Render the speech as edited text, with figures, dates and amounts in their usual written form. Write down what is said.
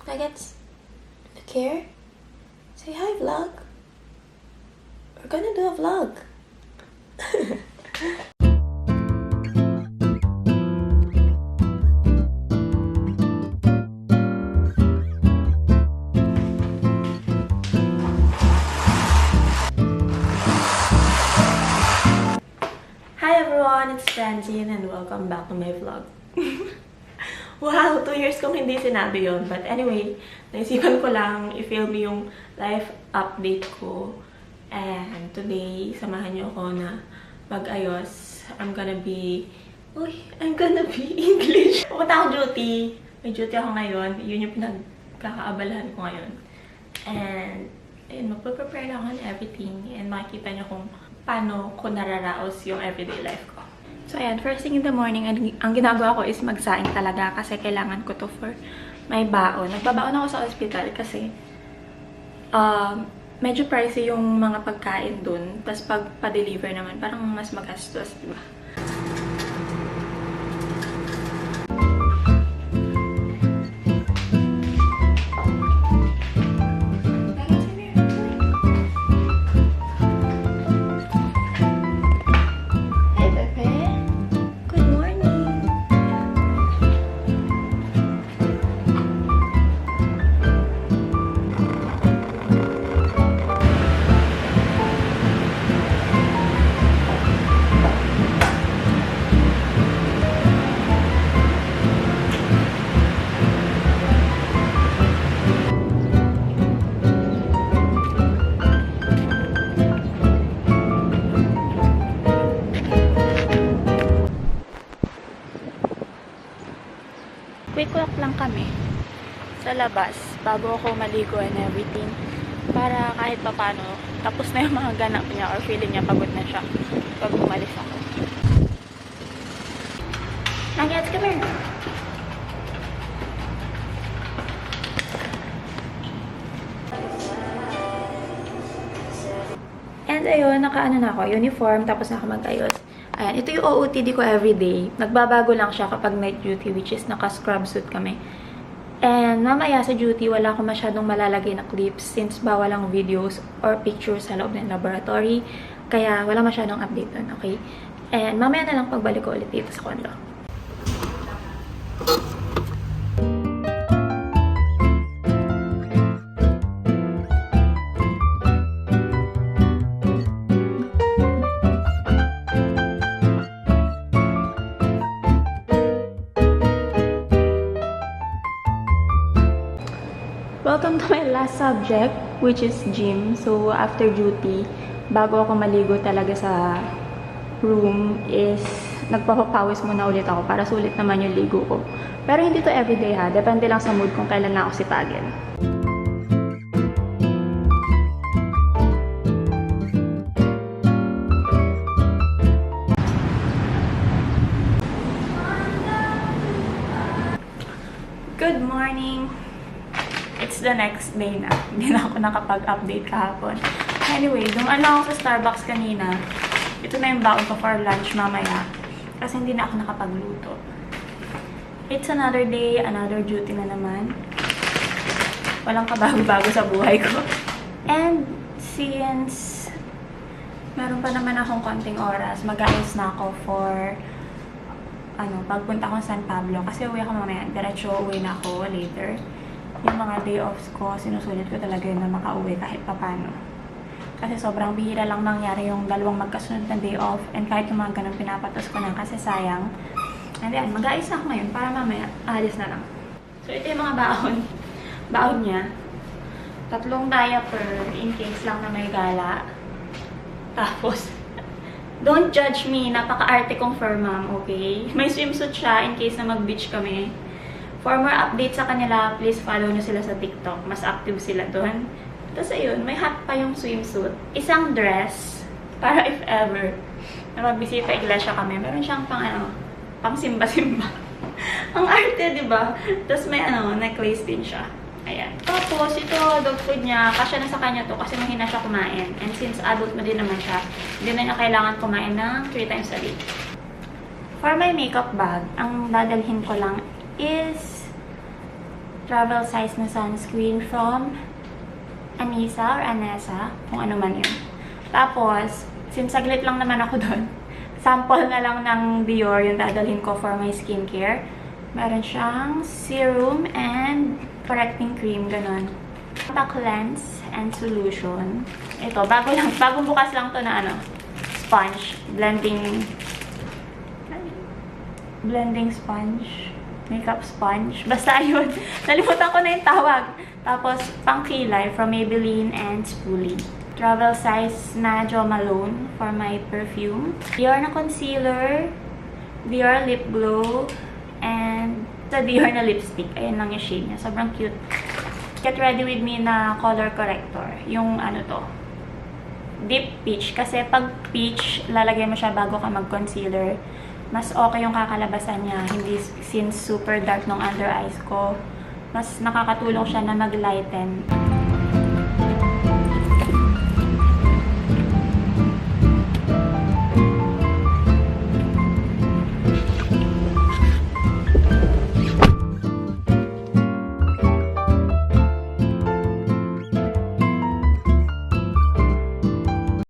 Nuggets? Care? Say hi, vlog. We're gonna do a vlog. Hi everyone, it's Francine and welcome back to my vlog. Wow, 2 years kong hindi sinabi yon. But anyway, naisipan ko lang i-film yung life update ko. And today, samahan niyo ako na mag-ayos. I'm gonna be English. Pupunta akong duty. May duty ako ngayon. Yun yung pinagkakaabalahan ko ngayon. And, ayun, magpe-prepare lang on everything. And makikita niyo kung paano ko nararaos yung everyday life ko. So, ayan, first thing in the morning, ang ginagawa ko is magsaing talaga kasi kailangan ko to for my baon. Nagbabaon ako sa hospital kasi medyo pricey yung mga pagkain dun. Tapos pag pa-deliver naman, parang mas magastos, diba? Quick walk lang kami sa labas bago ako maligo and everything para kahit papano tapos na yung mga ganap niya or feeling niya pagod na siya pag umalis ako. Nuggets, come here! And ayun, nakaano na ako, uniform, tapos na ako mag-ayos. Ayan, ito yung OOTD ko everyday. Nagbabago lang siya kapag night duty, which is naka-scrub suit kami. And mamaya sa duty, wala akong masyadong malalagay na clips since bawal ang videos or pictures sa loob ng laboratory. Kaya wala masyadong update dun, okay? And mamaya na lang pagbalik ko ulit dito sa condo. Welcome to my last subject, which is gym. So, after duty, bago ako maligo talaga sa room, is nagpapapawis muna ulit ako para sulit naman yung ligo ko. Pero hindi to everyday ha. Depende lang sa mood kung kailan na ako sipagin. Good morning! It's the next day na. Hindi na ako nakapag-update kahapon. Anyway, dumaan lang ako sa Starbucks kanina. Ito na yung baon ko for lunch mamaya. Kasi hindi na ako nakapagluto. It's another day, another duty na naman. Walang kabago-bago sa buhay ko. And since meron pa naman akong konting oras, mag-aayos na ako for pagpunta ko sa San Pablo. Kasi uwi ako mamaya. Diretso uwi na ako later. Yung mga day offs ko, sinusulit ko talaga yun na makauwi kahit papano. Kasi sobrang bihira lang nangyari yung dalawang magkasunod na day off. And kahit yung mga ganun pinapatos ko na kasi sayang. And then, mag-aayos na ako ngayon para mamaya, alis na lang. So, ito yung mga baon. Baon niya. 3 diaper in case lang na may gala. Tapos, don't judge me. Napaka-arte kong fur mom, okay? May swimsuit siya in case na mag-beach kami. For more updates sa kanila, please follow nyo sila sa TikTok. Mas active sila doon. Tapos ayun, may hat pa yung swimsuit. Isang dress, para if ever, na magbisita iglesia kami. Meron siyang pang simba-simba. Ang arte, diba? Tapos may necklace din siya. Ayan. Tapos, ito, dog food niya, kasya na sa kanya to kasi mahina siya kumain. And since adult na din naman siya, hindi na niya kailangan kumain ng 3 times a day. For my makeup bag, ang dadalhin ko lang is travel size na sunscreen from Anisa or Anessa, kung ano man yun. Tapos, since saglit lang naman ako doon, sample na lang ng Dior yung dadalhin ko for my skincare. Meron siyang serum and correcting cream, ganun. Contact lens and solution. Ito, bagong bukas lang to na ano, sponge. Blending sponge. Makeup sponge. Basta ayun. Nalimutan ko na yung tawag. Tapos, pangkilay from Maybelline and Spoolie. Travel size na Jo Malone for my perfume. Dior na concealer. Dior lip glow. And sa Dior na lipstick. Ayan lang yung shade niya. Sobrang cute. Get ready with me na color corrector. Yung ano to. Deep peach. Kasi pag peach, lalagay mo siya bago ka mag-concealer. Mas okay yung kakalabasan niya. Hindi since super dark nung under eyes ko. Mas nakakatulong siya na mag-lighten.